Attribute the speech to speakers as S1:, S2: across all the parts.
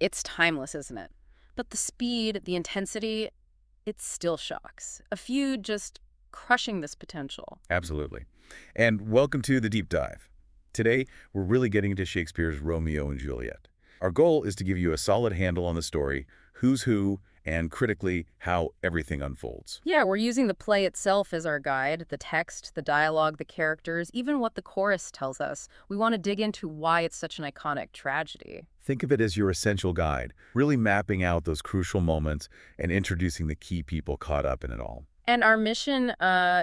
S1: It's timeless, isn't it? But the speed, the intensity, it still shocks. A feud just crushing this potential.
S2: Absolutely. And welcome to the deep dive. Today, we're really getting into Shakespeare's Romeo and Juliet. Our goal is to give you a solid handle on the story, who's who, and critically, how everything unfolds.
S1: Yeah, we're using the play itself as our guide, the text, the dialogue, the characters, even what the chorus tells us. We want to dig into why it's such an iconic tragedy.
S2: Think of it as your essential guide, really mapping out those crucial moments and introducing the key people caught up in it all.
S1: And our mission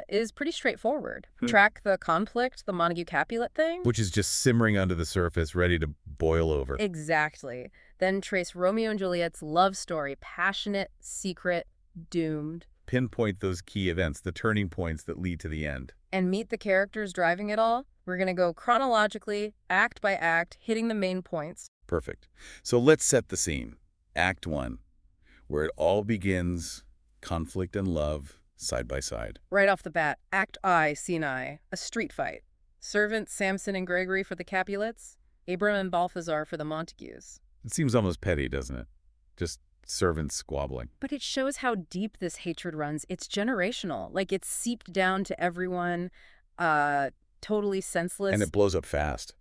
S1: is pretty straightforward. Track the conflict, the Montague-Capulet thing.
S2: Which is just simmering under the surface, ready to boil over.
S1: Exactly. Then trace Romeo and Juliet's love story, passionate, secret, doomed.
S2: Pinpoint those key events, the turning points that lead to the end.
S1: And meet the characters driving it all. We're going to go chronologically, act by act, hitting the main points.
S2: Perfect. So let's set the scene. Act 1, where it all begins, conflict and love, side by side.
S1: Right off the bat, Act I, Scene I, a street fight. Servants Samson and Gregory for the Capulets, Abram and Balthazar for the Montagues.
S2: It seems almost petty, doesn't it? Just servants squabbling.
S1: But it shows how deep this hatred runs. It's generational. Like, it's seeped down to everyone, totally senseless.
S2: And it blows up fast.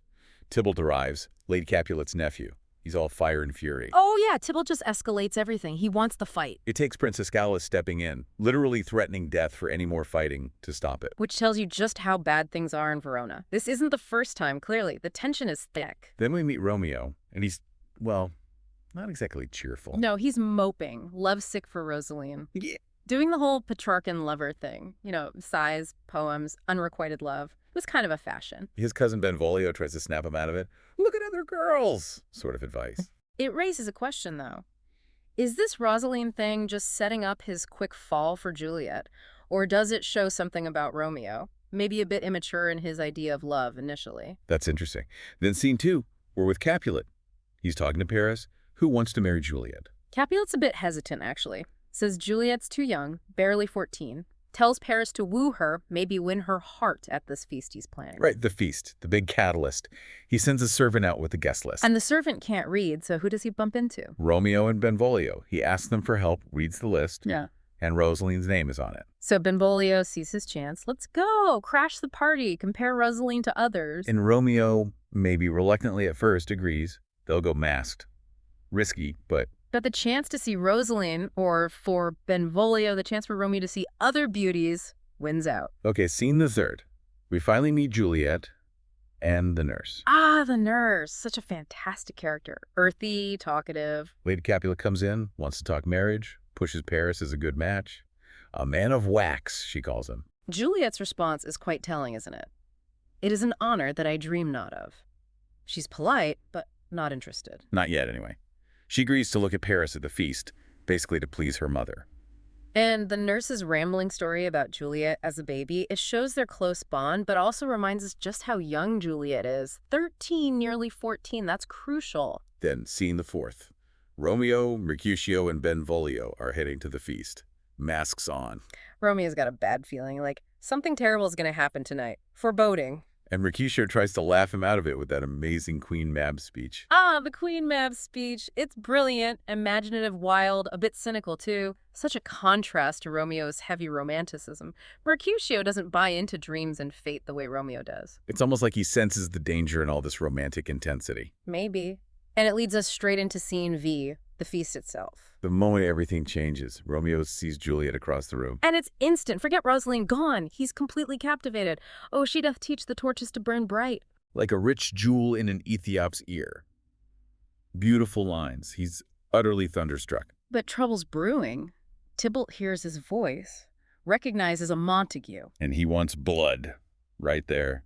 S2: Tybalt arrives, Lady Capulet's nephew. He's all fire and fury.
S1: Oh, yeah, Tybalt just escalates everything. He wants the fight.
S2: It takes Princess Gallus stepping in, literally threatening death for any more fighting to stop it.
S1: Which tells you just how bad things are in Verona. This isn't the first time, clearly. The tension is thick.
S2: Then we meet Romeo, and he's, well, not exactly cheerful.
S1: No, he's moping, lovesick for Rosaline.
S2: Yeah.
S1: Doing the whole Petrarchan lover thing. You know, sighs, poems, unrequited love. It was kind of a fashion.
S2: His cousin Benvolio tries to snap him out of it. Look at other girls, sort of advice.
S1: It raises a question, though. Is this Rosaline thing just setting up his quick fall for Juliet? Or does it show something about Romeo? Maybe a bit immature in his idea of love initially.
S2: That's interesting. Then scene 2, we're with Capulet. He's talking to Paris, who wants to marry Juliet.
S1: Capulet's a bit hesitant, actually. Says Juliet's too young, barely 14. Tells Paris to woo her, maybe win her heart at this feast he's planning.
S2: Right, the feast, the big catalyst. He sends a servant out with the guest list.
S1: And the servant can't read, so who does he bump into?
S2: Romeo and Benvolio. He asks them for help, reads the list,
S1: Yeah.
S2: and Rosaline's name is on it.
S1: So Benvolio sees his chance. Let's go! Crash the party! Compare Rosaline to others.
S2: And Romeo, maybe reluctantly at first, agrees. They'll go masked. Risky, but
S1: But the chance to see Rosaline, or for Benvolio, the chance for Romeo to see other beauties, wins out.
S2: okay, scene the 3rd. We finally meet Juliet and the nurse.
S1: Ah, the nurse. Such a fantastic character. Earthy, talkative.
S2: Lady Capulet comes in, wants to talk marriage, pushes Paris as a good match. A man of wax, she calls him.
S1: Juliet's response is quite telling, isn't it? It is an honor that I dream not of. She's polite, but not interested.
S2: Not yet, anyway. She agrees to look at Paris at the feast, basically to please her mother.
S1: And the nurse's rambling story about Juliet as a baby, it shows their close bond, but also reminds us just how young Juliet is. 13, nearly 14, that's crucial.
S2: Then, scene the 4th. Romeo, Mercutio, and Benvolio are heading to the feast. Masks on.
S1: Romeo's got a bad feeling, like something terrible is going to happen tonight. Foreboding.
S2: And Mercutio tries to laugh him out of it with that amazing Queen Mab speech.
S1: Ah, the Queen Mab speech. It's brilliant, imaginative, wild, a bit cynical too. Such a contrast to Romeo's heavy romanticism. Mercutio doesn't buy into dreams and fate the way Romeo does.
S2: It's almost like he senses the danger in all this romantic intensity.
S1: Maybe. And it leads us straight into scene V, the feast itself.
S2: The moment everything changes, Romeo sees Juliet across the room.
S1: And it's instant. Forget Rosaline, gone. He's completely captivated. Oh, she doth teach the torches to burn bright.
S2: Like a rich jewel in an Ethiop's ear. Beautiful lines. He's utterly thunderstruck.
S1: But trouble's brewing. Tybalt hears his voice, recognizes a Montague.
S2: And he wants blood. Right there.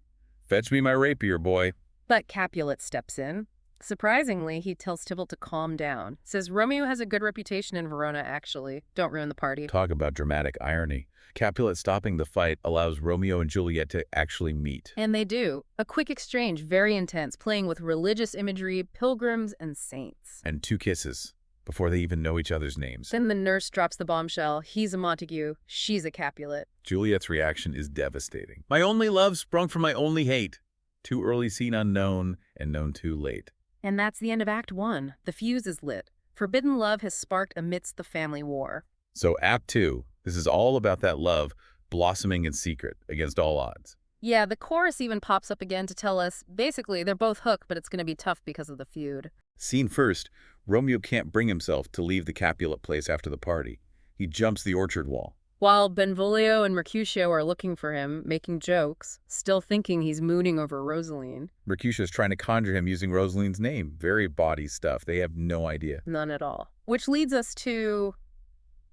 S2: Fetch me my rapier, boy.
S1: But Capulet steps in. Surprisingly, he tells Tybalt to calm down. Says Romeo has a good reputation in Verona, actually. Don't ruin the party.
S2: Talk about dramatic irony. Capulet stopping the fight allows Romeo and Juliet to actually meet.
S1: And they do. A quick exchange, very intense, playing with religious imagery, pilgrims, and saints.
S2: And 2 kisses before they even know each other's names.
S1: Then the nurse drops the bombshell. He's a Montague. She's a Capulet.
S2: Juliet's reaction is devastating. My only love sprung from my only hate. Too early seen unknown and known too late.
S1: And that's the end of Act 1. The fuse is lit. Forbidden love has sparked amidst the family war.
S2: So Act 2, this is all about that love blossoming in secret against all odds.
S1: Yeah, the chorus even pops up again to tell us, basically, they're both hooked, but it's going to be tough because of the feud.
S2: Scene first, Romeo can't bring himself to leave the Capulet place after the party. He jumps the orchard wall.
S1: While Benvolio and Mercutio are looking for him, making jokes, still thinking he's mooning over Rosaline.
S2: Mercutio's trying to conjure him using Rosaline's name. Very bawdy stuff. They have no idea.
S1: None at all. Which leads us to,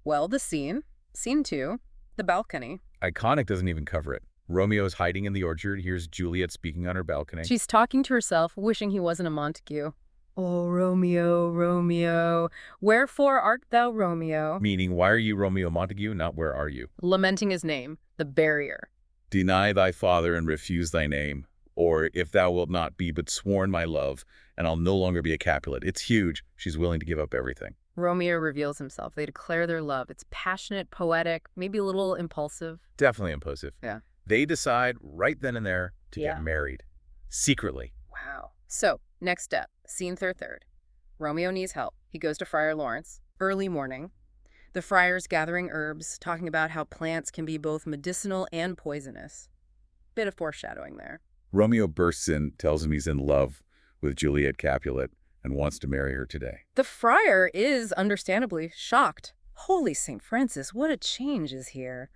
S1: well, the scene. Scene 2, the balcony.
S2: Iconic doesn't even cover it. Romeo is hiding in the orchard, hears Juliet speaking on her balcony.
S1: She's talking to herself, wishing he wasn't a Montague. Oh, Romeo, Romeo, wherefore art thou Romeo?
S2: Meaning, why are you Romeo Montague, not where are you?
S1: Lamenting his name, the barrier.
S2: Deny thy father and refuse thy name. Or, if thou wilt not be but sworn my love, and I'll no longer be a Capulet. It's huge. She's willing to give up everything.
S1: Romeo reveals himself. They declare their love. It's passionate, poetic, maybe a little impulsive.
S2: Definitely impulsive.
S1: Yeah.
S2: They decide right then and there to
S1: Yeah.
S2: get married. Secretly.
S1: Wow. So, next step, scene third. Romeo needs help. He goes to Friar Lawrence, early morning. The friar's gathering herbs, talking about how plants can be both medicinal and poisonous. Bit of foreshadowing there.
S2: Romeo bursts in, tells him he's in love with Juliet Capulet and wants to marry her today.
S1: The friar is, understandably, shocked. Holy St. Francis, what a change is here.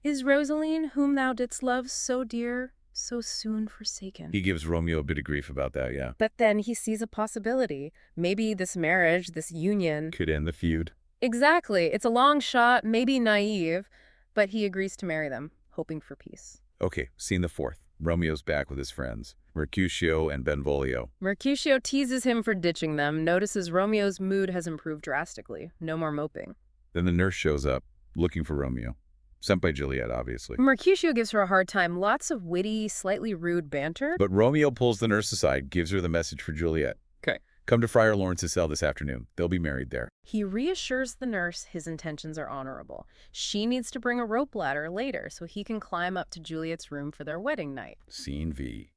S1: Is Rosaline, whom thou didst love so dear, so soon forsaken?
S2: He gives Romeo a bit of grief about that, yeah.
S1: But then he sees a possibility. Maybe this marriage, this union.
S2: Could end the feud.
S1: Exactly. It's a long shot, maybe naive, but he agrees to marry them, hoping for peace.
S2: Okay, scene the fourth. Romeo's back with his friends, Mercutio and Benvolio.
S1: Mercutio teases him for ditching them, notices Romeo's mood has improved drastically. No more moping.
S2: Then the nurse shows up, looking for Romeo. Sent by Juliet, obviously.
S1: Mercutio gives her a hard time. Lots of witty, slightly rude banter.
S2: But Romeo pulls the nurse aside, gives her the message for Juliet.
S1: Okay.
S2: Come to Friar Lawrence's cell this afternoon. They'll be married there.
S1: He reassures the nurse his intentions are honorable. She needs to bring a rope ladder later so he can climb up to Juliet's room for their wedding night.
S2: Scene V.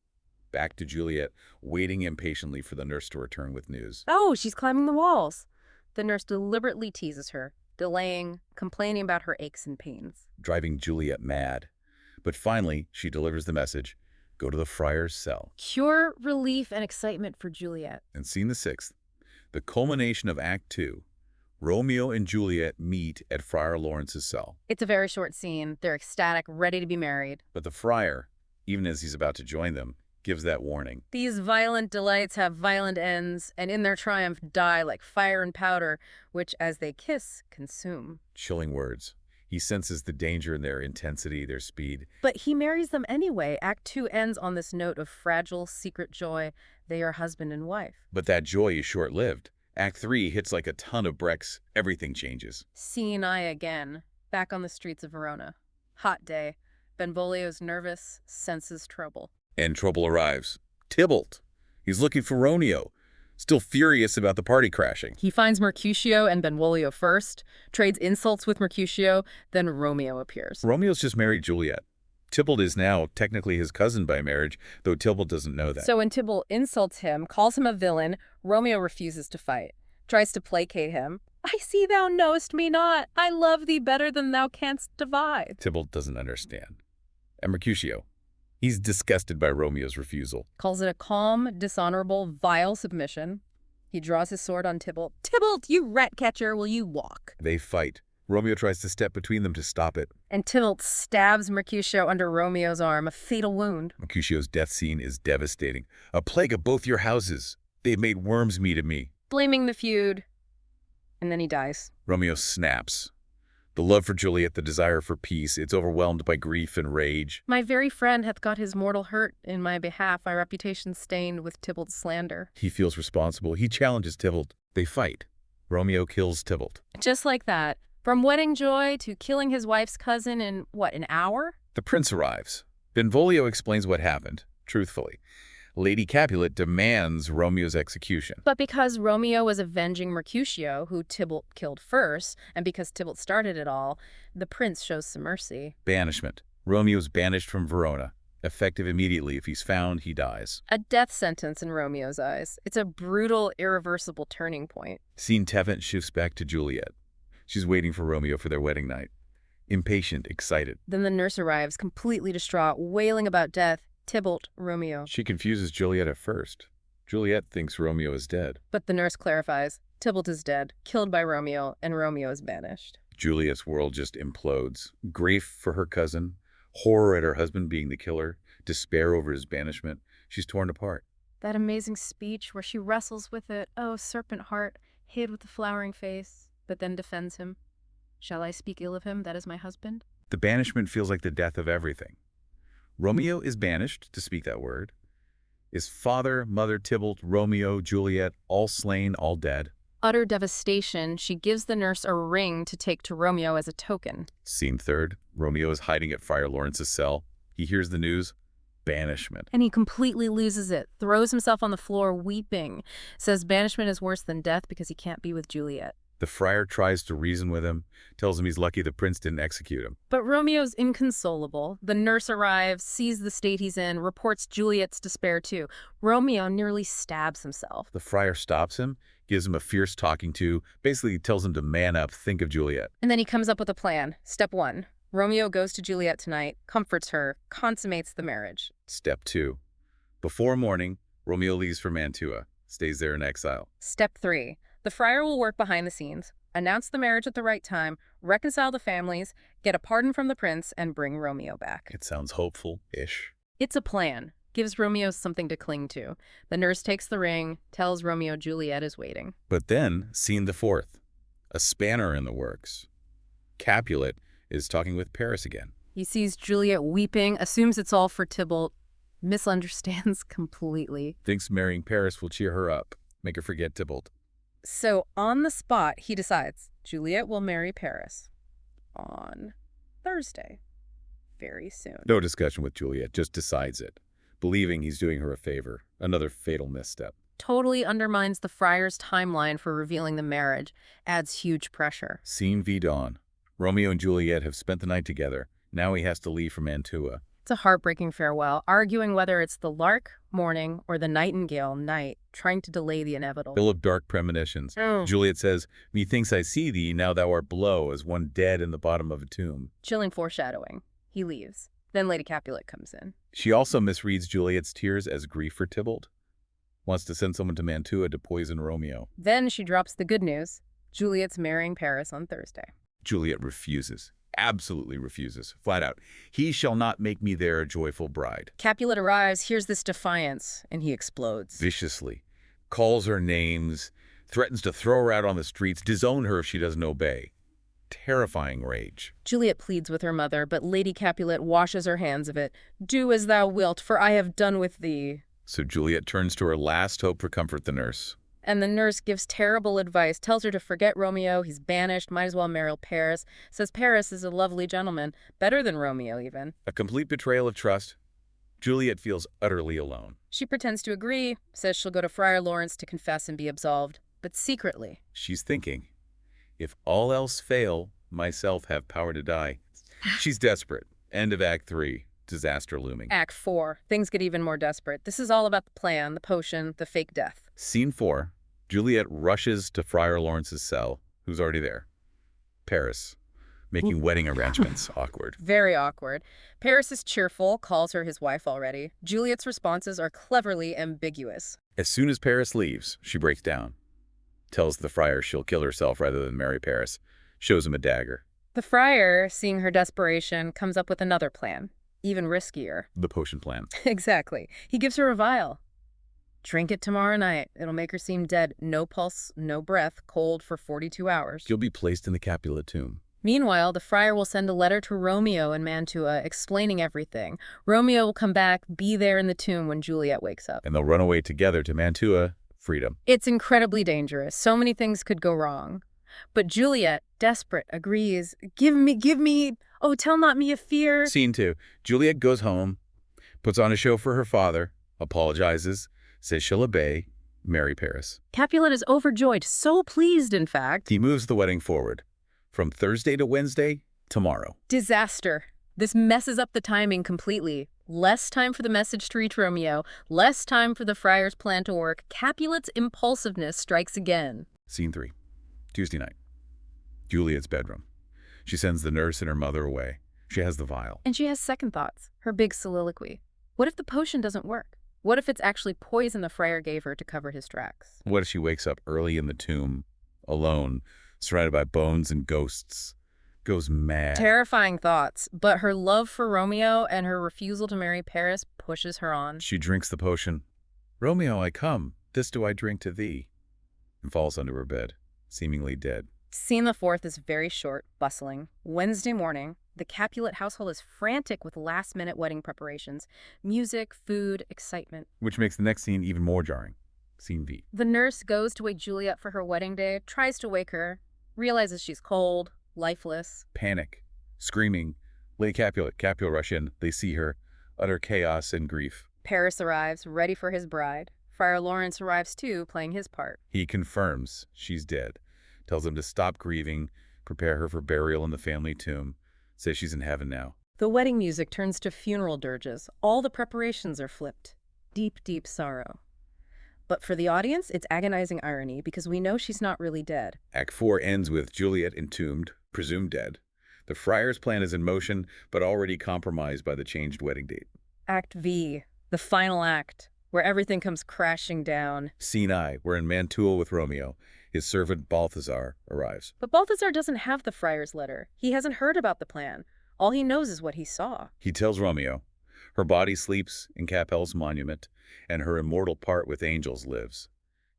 S2: Back to Juliet, waiting impatiently for the nurse to return with news.
S1: Oh, she's climbing the walls. The nurse deliberately teases her, delaying, complaining about her aches and pains.
S2: Driving Juliet mad. But finally, she delivers the message. Go to the friar's cell.
S1: Pure relief and excitement for Juliet.
S2: And scene the sixth. The culmination of Act 2. Romeo and Juliet meet at Friar Lawrence's cell.
S1: It's a very short scene. They're ecstatic, ready to be married.
S2: But the friar, even as he's about to join them, gives that warning.
S1: These violent delights have violent ends, and in their triumph die like fire and powder, which, as they kiss, consume.
S2: Chilling words. He senses the danger in their intensity, their speed.
S1: But he marries them anyway. Act 2 ends on this note of fragile, secret joy. They are husband and wife.
S2: But that joy is short-lived. Act 3 hits like a ton of bricks. Everything changes.
S1: Seeing eye again. Back on the streets of Verona. Hot day. Benvolio's nervous, senses trouble.
S2: And trouble arrives. Tybalt. He's looking for Romeo. Still furious about the party crashing.
S1: He finds Mercutio and Benvolio first, trades insults with Mercutio, then Romeo appears.
S2: Romeo's just married Juliet. Tybalt is now technically his cousin by marriage, though Tybalt doesn't know that.
S1: So when Tybalt insults him, calls him a villain, Romeo refuses to fight, tries to placate him. I see thou knowest me not. I love thee better than thou canst divide.
S2: Tybalt doesn't understand. And Mercutio. He's disgusted by Romeo's refusal.
S1: Calls it a calm, dishonorable, vile submission. He draws his sword on Tybalt. Tybalt, you rat catcher, will you walk?
S2: They fight. Romeo tries to step between them to stop it.
S1: And Tybalt stabs Mercutio under Romeo's arm, a fatal wound.
S2: Mercutio's death scene is devastating. A plague of both your houses. They've made worms meat of me.
S1: Blaming the feud. And then he dies.
S2: Romeo snaps. The love for Juliet, the desire for peace, it's overwhelmed by grief and rage.
S1: My very friend hath got his mortal hurt in my behalf, my reputation stained with Tybalt's slander.
S2: He feels responsible. He challenges Tybalt. They fight. Romeo kills Tybalt.
S1: Just like that. From wedding joy to killing his wife's cousin in, what, an hour?
S2: The prince arrives. Benvolio explains what happened, truthfully. Lady Capulet demands Romeo's execution.
S1: But because Romeo was avenging Mercutio, who Tybalt killed first, and because Tybalt started it all, the prince shows some mercy.
S2: Banishment. Romeo's banished from Verona. Effective immediately. If he's found, he dies.
S1: A death sentence in Romeo's eyes. It's a brutal, irreversible turning point.
S2: Scene 7 shifts back to Juliet. She's waiting for Romeo for their wedding night. Impatient, excited.
S1: Then the nurse arrives, completely distraught, wailing about death. Tybalt, Romeo.
S2: She confuses Juliet at first. Juliet thinks Romeo is dead.
S1: But the nurse clarifies. Tybalt is dead, killed by Romeo, and Romeo is banished.
S2: Juliet's world just implodes. Grief for her cousin, horror at her husband being the killer, despair over his banishment. She's torn apart.
S1: That amazing speech where she wrestles with it, oh, serpent heart, hid with the flowering face, but then defends him. Shall I speak ill of him, that is my husband?
S2: The banishment feels like the death of everything. Romeo is banished, to speak that word. Is father, mother, Tybalt, Romeo, Juliet, all slain, all dead?
S1: Utter devastation, she gives the nurse a ring to take to Romeo as a token.
S2: Scene 3. Romeo is hiding at Friar Lawrence's cell. He hears the news. Banishment.
S1: And he completely loses it, throws himself on the floor weeping, says banishment is worse than death because he can't be with Juliet.
S2: The friar tries to reason with him, tells him he's lucky the prince didn't execute him.
S1: But Romeo's inconsolable. The nurse arrives, sees the state he's in, reports Juliet's despair too. Romeo nearly stabs himself.
S2: The friar stops him, gives him a fierce talking to, basically tells him to man up, think of Juliet.
S1: And then he comes up with a plan. Step 1. Romeo goes to Juliet tonight, comforts her, consummates the marriage.
S2: Step 2. Before morning, Romeo leaves for Mantua, stays there in exile.
S1: Step 3. The friar will work behind the scenes, announce the marriage at the right time, reconcile the families, get a pardon from the prince, and bring Romeo back.
S2: It sounds hopeful-ish.
S1: It's a plan. Gives Romeo something to cling to. The nurse takes the ring, tells Romeo Juliet is waiting.
S2: But then, scene the 4th. A spanner in the works. Capulet is talking with Paris again.
S1: He sees Juliet weeping, assumes it's all for Tybalt, misunderstands completely.
S2: Thinks marrying Paris will cheer her up, make her forget Tybalt.
S1: So on the spot, he decides Juliet will marry Paris on Thursday, very soon.
S2: No discussion with Juliet, just decides it, believing he's doing her a favor. Another fatal misstep.
S1: Totally undermines the friar's timeline for revealing the marriage, adds huge pressure.
S2: Scene v. Dawn. Romeo and Juliet have spent the night together. Now he has to leave for Mantua.
S1: It's a heartbreaking farewell, arguing whether it's the lark, morning, or the nightingale, night, trying to delay the inevitable.
S2: Full of dark premonitions. Juliet says, "Methinks I see thee, now thou art below, as one dead in the bottom of a tomb."
S1: Chilling foreshadowing. He leaves. Then Lady Capulet comes in.
S2: She also misreads Juliet's tears as grief for Tybalt. Wants to send someone to Mantua to poison Romeo.
S1: Then she drops the good news. Juliet's marrying Paris on Thursday.
S2: Juliet refuses. Absolutely refuses. Flat out. "He shall not make me there a joyful bride."
S1: Capulet arrives, hears this defiance, and he explodes.
S2: Viciously. Calls her names, threatens to throw her out on the streets, disown her if she doesn't obey. Terrifying rage.
S1: Juliet pleads with her mother, but Lady Capulet washes her hands of it. "Do as thou wilt, for I have done with thee."
S2: So Juliet turns to her last hope for comfort, the nurse.
S1: And the nurse gives terrible advice, tells her to forget Romeo, he's banished, might as well marry Paris, says Paris is a lovely gentleman, better than Romeo even.
S2: A complete betrayal of trust. Juliet feels utterly alone.
S1: She pretends to agree, says she'll go to Friar Lawrence to confess and be absolved, but secretly.
S2: She's thinking, if all else fail, myself have power to die. She's desperate. End of Act 3. Disaster looming.
S1: Act 4. Things get even more desperate. This is all about the plan, the potion, the fake death.
S2: Scene 4. Juliet rushes to Friar Lawrence's cell, who's already there. Paris, making wedding arrangements. Awkward.
S1: Very awkward. Paris is cheerful, calls her his wife already. Juliet's responses are cleverly ambiguous.
S2: As soon as Paris leaves, she breaks down. Tells the friar she'll kill herself rather than marry Paris. Shows him a dagger.
S1: The friar, seeing her desperation, comes up with another plan. Even riskier.
S2: The potion plan.
S1: Exactly. He gives her a vial. Drink it tomorrow night. It'll make her seem dead. No pulse, no breath, cold for 42 hours.
S2: She'll be placed in the Capulet tomb.
S1: Meanwhile, the friar will send a letter to Romeo in Mantua explaining everything. Romeo will come back, be there in the tomb when Juliet wakes up.
S2: And they'll run away together to Mantua, freedom.
S1: It's incredibly dangerous. So many things could go wrong. But Juliet, desperate, agrees. Give me, oh, tell not me of fear.
S2: Scene 2. Juliet goes home, puts on a show for her father, apologizes, says she'll obey, marry Paris.
S1: Capulet is overjoyed, so pleased, in fact.
S2: He moves the wedding forward, from Thursday to Wednesday, tomorrow.
S1: Disaster. This messes up the timing completely. Less time for the message to reach Romeo, less time for the friar's plan to work. Capulet's impulsiveness strikes again.
S2: Scene 3. Tuesday night. Juliet's bedroom. She sends the nurse and her mother away. She has the vial.
S1: And she has second thoughts, her big soliloquy. What if the potion doesn't work? What if it's actually poison the friar gave her to cover his tracks?
S2: What if she wakes up early in the tomb, alone, surrounded by bones and ghosts, goes mad?
S1: Terrifying thoughts, but her love for Romeo and her refusal to marry Paris pushes her on.
S2: She drinks the potion. Romeo, I come, this do I drink to thee, and falls onto her bed, seemingly dead.
S1: Scene the fourth is very short, bustling. Wednesday morning, the Capulet household is frantic with last-minute wedding preparations. Music, food, excitement.
S2: Which makes the next scene even more jarring. Scene V.
S1: The nurse goes to wake Juliet for her wedding day, tries to wake her, realizes she's cold, lifeless.
S2: Panic. Screaming. Lady Capulet rush in. They see her. Utter chaos and grief.
S1: Paris arrives, ready for his bride. Friar Lawrence arrives too, playing his part.
S2: He confirms she's dead. Tells them to stop grieving, prepare her for burial in the family tomb. Says she's in heaven now.
S1: The wedding music turns to funeral dirges. All the preparations are flipped. Deep, deep sorrow. But for the audience, it's agonizing irony because we know she's not really dead.
S2: Act 4 ends with Juliet entombed, presumed dead. The friar's plan is in motion, but already compromised by the changed wedding date.
S1: Act V, the final act, where everything comes crashing down.
S2: Scene I, we're in Mantua with Romeo. His servant Balthazar arrives.
S1: But Balthazar doesn't have the friar's letter. He hasn't heard about the plan. All he knows is what he saw.
S2: He tells Romeo, her body sleeps in Capel's monument, and her immortal part with angels lives.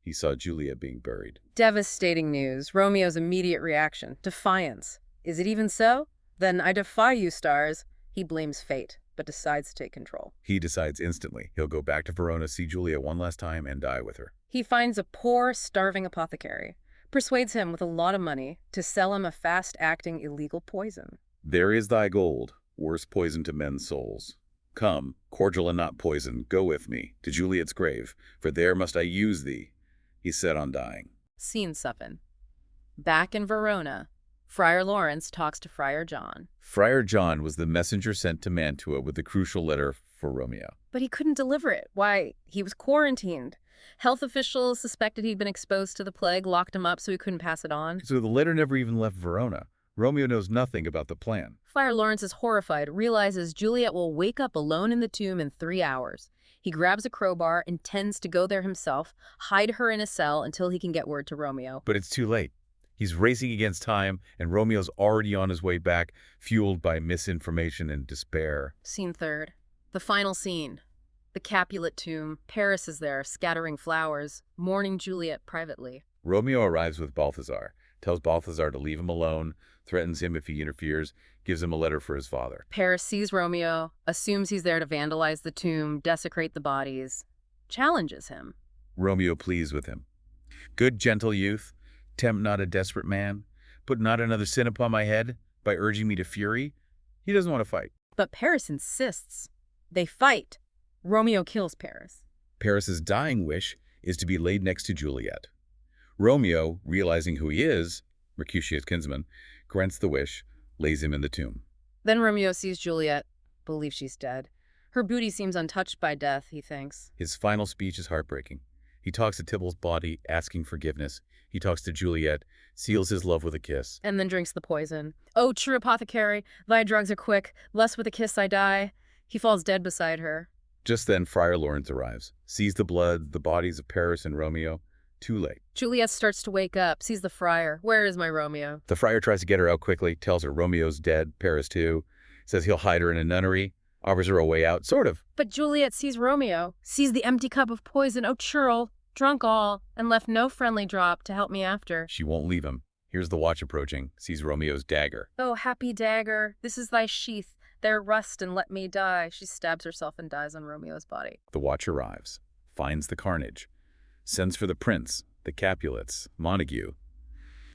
S2: He saw Juliet being buried.
S1: Devastating news. Romeo's immediate reaction. Defiance. Is it even so? Then I defy you, stars. He blames fate, but decides to take control.
S2: He decides instantly he'll go back to Verona, see Juliet one last time, and die with her.
S1: He finds a poor, starving apothecary, persuades him with a lot of money to sell him a fast-acting illegal poison.
S2: There is thy gold, worse poison to men's souls. Come, cordial and not poison, go with me to Juliet's grave, for there must I use thee. He set on dying.
S1: Scene 7. Back in Verona, Friar Lawrence talks to Friar John.
S2: Friar John was the messenger sent to Mantua with the crucial letter for Romeo.
S1: But he couldn't deliver it. Why? He was quarantined. Health officials suspected he'd been exposed to the plague, locked him up so he couldn't pass it on.
S2: So the letter never even left Verona. Romeo knows nothing about the plan.
S1: Friar Lawrence is horrified, realizes Juliet will wake up alone in the tomb in 3 hours. He grabs a crowbar, intends to go there himself, hide her in a cell until he can get word to Romeo.
S2: But it's too late. He's racing against time, and Romeo's already on his way back, fueled by misinformation and despair.
S1: Scene 3. The final scene. The Capulet tomb. Paris is there, scattering flowers, mourning Juliet privately.
S2: Romeo arrives with Balthazar, tells Balthazar to leave him alone, threatens him if he interferes, gives him a letter for his father.
S1: Paris sees Romeo, assumes he's there to vandalize the tomb, desecrate the bodies, challenges him.
S2: Romeo pleads with him. Good, gentle youth, tempt not a desperate man, put not another sin upon my head by urging me to fury. He doesn't want to fight.
S1: But Paris insists. They fight. Romeo kills Paris.
S2: Paris's dying wish is to be laid next to Juliet. Romeo, realizing who he is, Mercutio's kinsman, grants the wish, lays him in the tomb.
S1: Then Romeo sees Juliet, believes she's dead. Her beauty seems untouched by death, he thinks.
S2: His final speech is heartbreaking. He talks to Tybalt's body, asking forgiveness. He talks to Juliet, seals his love with a kiss.
S1: And then drinks the poison. Oh, true apothecary, thy drugs are quick, lest with a kiss I die. He falls dead beside her.
S2: Just then, Friar Lawrence arrives, sees the blood, the bodies of Paris and Romeo. Too late.
S1: Juliet starts to wake up, sees the friar. Where is my Romeo?
S2: The friar tries to get her out quickly, tells her Romeo's dead, Paris too, says he'll hide her in a nunnery, offers her a way out, sort of.
S1: But Juliet sees Romeo, sees the empty cup of poison, oh churl, drunk all, and left no friendly drop to help me after.
S2: She won't leave him. Here's the watch approaching, sees Romeo's dagger.
S1: Oh, happy dagger, this is thy sheath. There rust and let me die. She stabs herself and dies on Romeo's body.
S2: The watch arrives, finds the carnage, sends for the prince, the Capulets, Montague.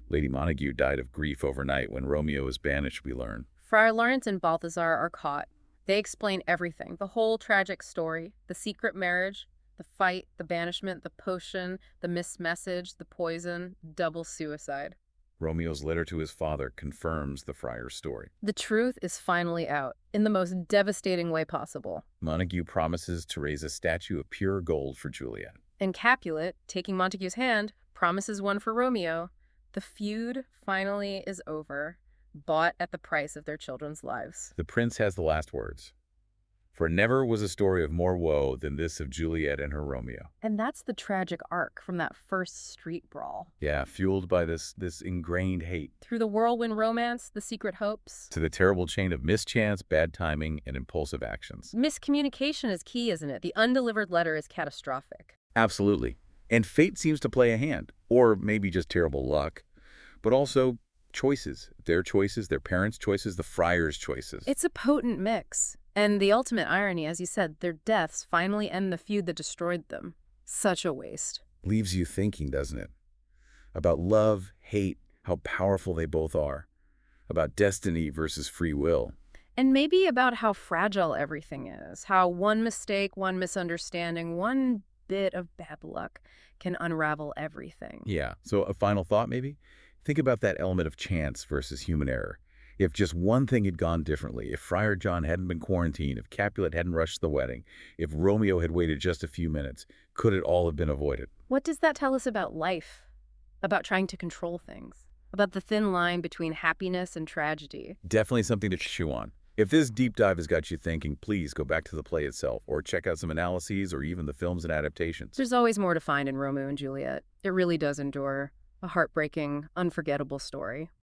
S2: Lady Montague died of grief overnight when Romeo was banished, we learn.
S1: Friar Lawrence and Balthazar are caught. They explain everything, the whole tragic story, the secret marriage, the fight, the banishment, the potion, the missed message, the poison, double suicide.
S2: Romeo's letter to his father confirms the friar's story.
S1: The truth is finally out, in the most devastating way possible.
S2: Montague promises to raise a statue of pure gold for Juliet.
S1: And Capulet, taking Montague's hand, promises one for Romeo. The feud finally is over, bought at the price of their children's lives.
S2: The prince has the last words. For never was a story of more woe than this of Juliet and her Romeo.
S1: And that's the tragic arc from that first street brawl.
S2: Yeah, fueled by this ingrained hate.
S1: Through the whirlwind romance, the secret hopes.
S2: To the terrible chain of mischance, bad timing, and impulsive actions.
S1: Miscommunication is key, isn't it? The undelivered letter is catastrophic.
S2: Absolutely. And fate seems to play a hand. Or maybe just terrible luck. But also choices. Their choices, their parents' choices, the friar's choices.
S1: It's a potent mix. And the ultimate irony, as you said, their deaths finally end the feud that destroyed them. Such a waste.
S2: Leaves you thinking, doesn't it? About love, hate, how powerful they both are. About destiny versus free will.
S1: And maybe about how fragile everything is. How one mistake, one misunderstanding, one bit of bad luck can unravel everything.
S2: Yeah. So a final thought, maybe? Think about that element of chance versus human error. If just one thing had gone differently, if Friar John hadn't been quarantined, if Capulet hadn't rushed the wedding, if Romeo had waited just a few minutes, could it all have been avoided?
S1: What does that tell us about life? About trying to control things? About the thin line between happiness and tragedy?
S2: Definitely something to chew on. If this deep dive has got you thinking, please go back to the play itself or check out some analyses or even the films and adaptations.
S1: There's always more to find in Romeo and Juliet. It really does endure. A heartbreaking, unforgettable story.